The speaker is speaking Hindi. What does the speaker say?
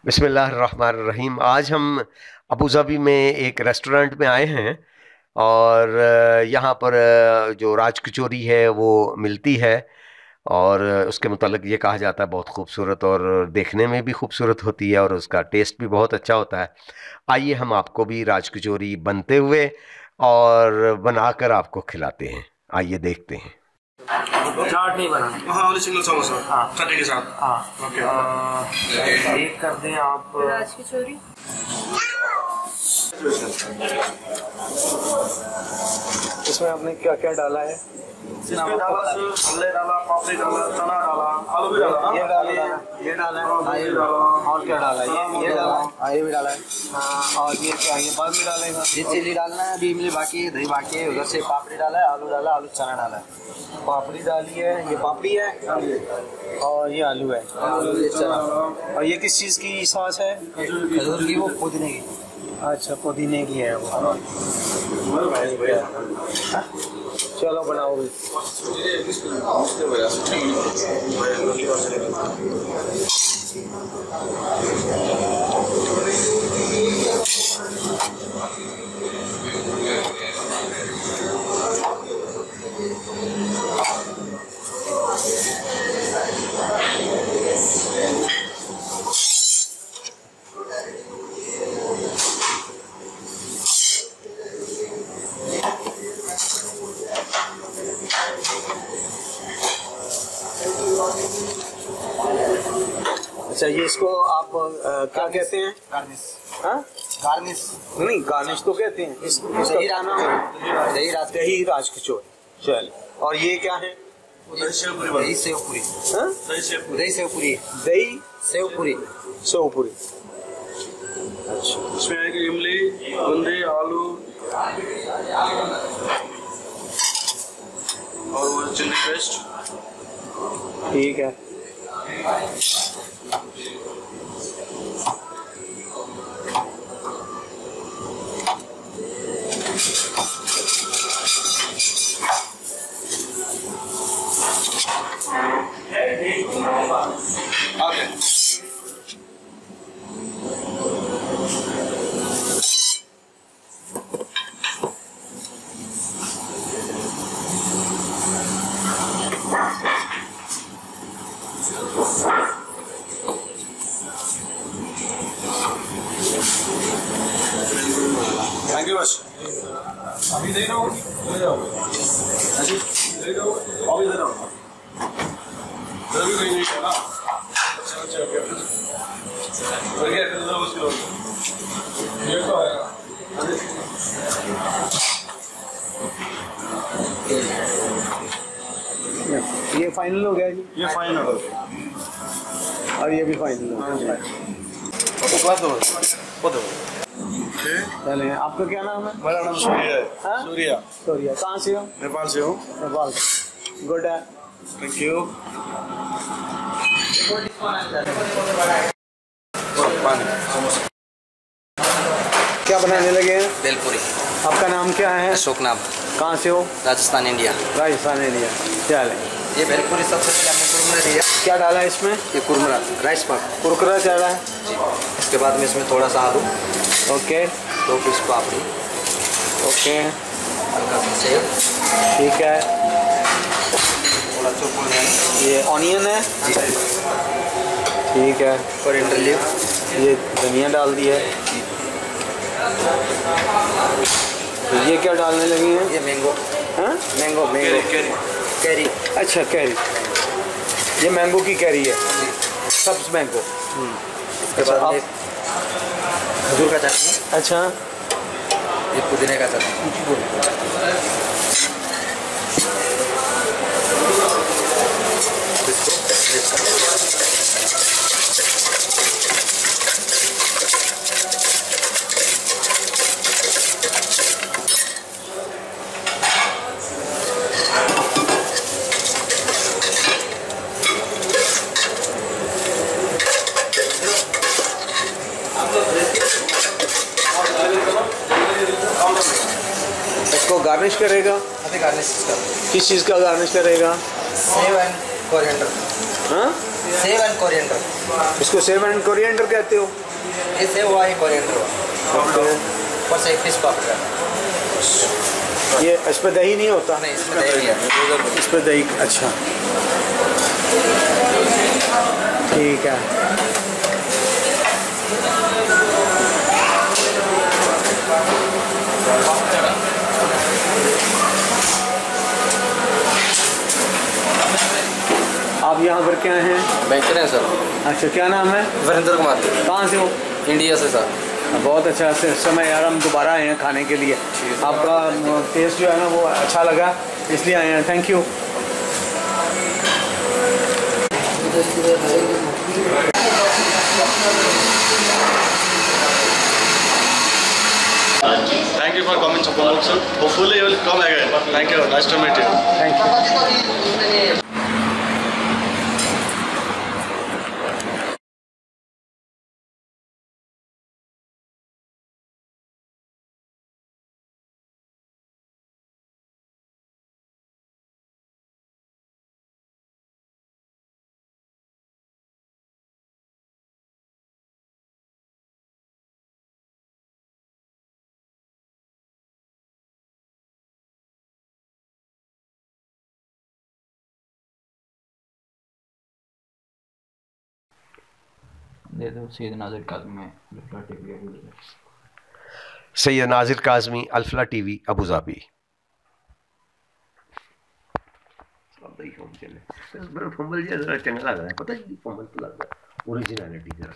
बिस्मिल्लाहिर्रहमानिर्रहीम। आज हम अबूधाबी में एक रेस्टोरेंट में आए हैं और यहाँ पर जो राज कचौरी है वो मिलती है और उसके मुतालिक ये कहा जाता है बहुत खूबसूरत और देखने में भी खूबसूरत होती है और उसका टेस्ट भी बहुत अच्छा होता है। आइए हम आपको भी राज कचौरी बनते हुए और बनाकर आपको खिलाते हैं। आइए देखते हैं। चाट नहीं बनाना। हाँ, वाली सिंगल समोसा। हाँ, चटनी के साथ। हाँ, ओके। एक कर दें आप राज कचौरी। इसमें आपने क्या क्या डाला है? इसमें डाला छोले डाला, पापड़ी डाला, चना डाला, आलू भी डाला। ये डाला, ये डाला है, ये डाला। और क्या डाला है? ये डाला है, ये भी डाला है। हाँ, और ये क्या? ये बाद में डालेगा। ये चिली डालना है, अभी इमली बाकी है, दही बाकी है। उधर से पापड़ी डाला है, आलू डाला, आलू चना डाला है। पापड़ी डाली है, ये पापड़ी है और ये आलू है, ये चना। और ये किस चीज़ की सॉस है? खजूर की, वो पुदीने की। अच्छा, पुदीने की है वो। चलो बनाओ भी। अच्छा, ये इसको आप क्या कहते हैं? गार्निश। हाँ, गार्निश नहीं, गार्निश तो कहते हैं इसको। दही राज कचौरी। चल, और ये क्या है? दही सेव पूरी। दही सेव पूरी। हाँ, दही सेव पूरी। दही सेव पूरी। दही सेव पूरी। सेव पूरी। अच्छा, इसमें आएगी इमली, बूंदी, आलू और वो चिली पेस्ट। ठीक है। ओके। Thank you. बस अभी दे रहा हूँ, ले जाओ। अजी ले जाओ, अभी दे रहा हूँ। अभी कहीं नहीं है ना। अच्छा अच्छा ओके। और क्या कर रहा हूँ उसके लिए? ये तो आएगा। ये फाइनल हो गया जी? ये फाइनल हो गया और ये भी फाइनल हो गया। वो दो। चले, आपका क्या नाम है? मेरा नाम सूर्या है। हाँ? सूर्या। सूर्या। कहाँ से हो? नेपाल से हूँ। नेपाल। गुड है। Thank you. क्या बनाने लगे हैं? बेलपुरी। आपका नाम क्या है? अशोक नाम। कहाँ से हो? राजस्थान, इंडिया। राजस्थान, इंडिया। चले, ये बेलपुरी सबसे पहले हमने कुरमुरा दिया। क्या डाला है इसमें? ये कुरमुरा राइस पाक। कुरकुरा डाला है। इसके बाद में इसमें थोड़ा सा आलू, ओके 2 पीस पापड़ी, ओके, हल्का सा सेव, ठीक है। थोड़ा चौकुल है, ये ऑनियन है। ठीक है। कोरिएंडर लीफ, ये धनिया डाल दी है। तो ये क्या डालने लगी हैं? ये मैंगो। हाँ, मैंगो मैंगो कैरी। अच्छा, कैरी। ये मैंगो की कैरी है, सब्ज मैंगो। इसके बाद में खजूर का चटनी। अच्छा, ये पुदीने का चटनी। इसको गार्निश करेगा? अभी गार्निश किस चीज़ का गार्निश करेगा? Save and coriander. हाँ, सेव एंड कोरिएंडर। इसको सेव एंड कोरिएंडर कहते हो? ये सेव हुआ, ये कोरिएंडर हुआ। ओके। ऊपर से एक फिश पापड़ी। ये इस पर दही नहीं होता? नहीं, इसमें दही है। इस पर दही, अच्छा ठीक है। आप यहाँ पर क्या हैं? बैंकर हैं सर। अच्छा, क्या नाम है? वीरेंद्र कुमार। कहाँ से हो? इंडिया से सर। बहुत अच्छा समय यार, हम दोबारा आए हैं खाने के लिए। आपका टेस्ट जो है ना वो अच्छा लगा, इसलिए आए हैं। Thank you. Thank you for coming to Poland, sir. Hopefully you will come again. Thank you. Nice to meet you. Thank you. दे दो सैयद नाजिर काज़मी में Syed Nazir Kazmi Alfalah TV Abu Dhabi. फंबल जरा चंगा लग रहा है, पता है फंबल तो लग रहा है ओरिजिनलिटी जरा।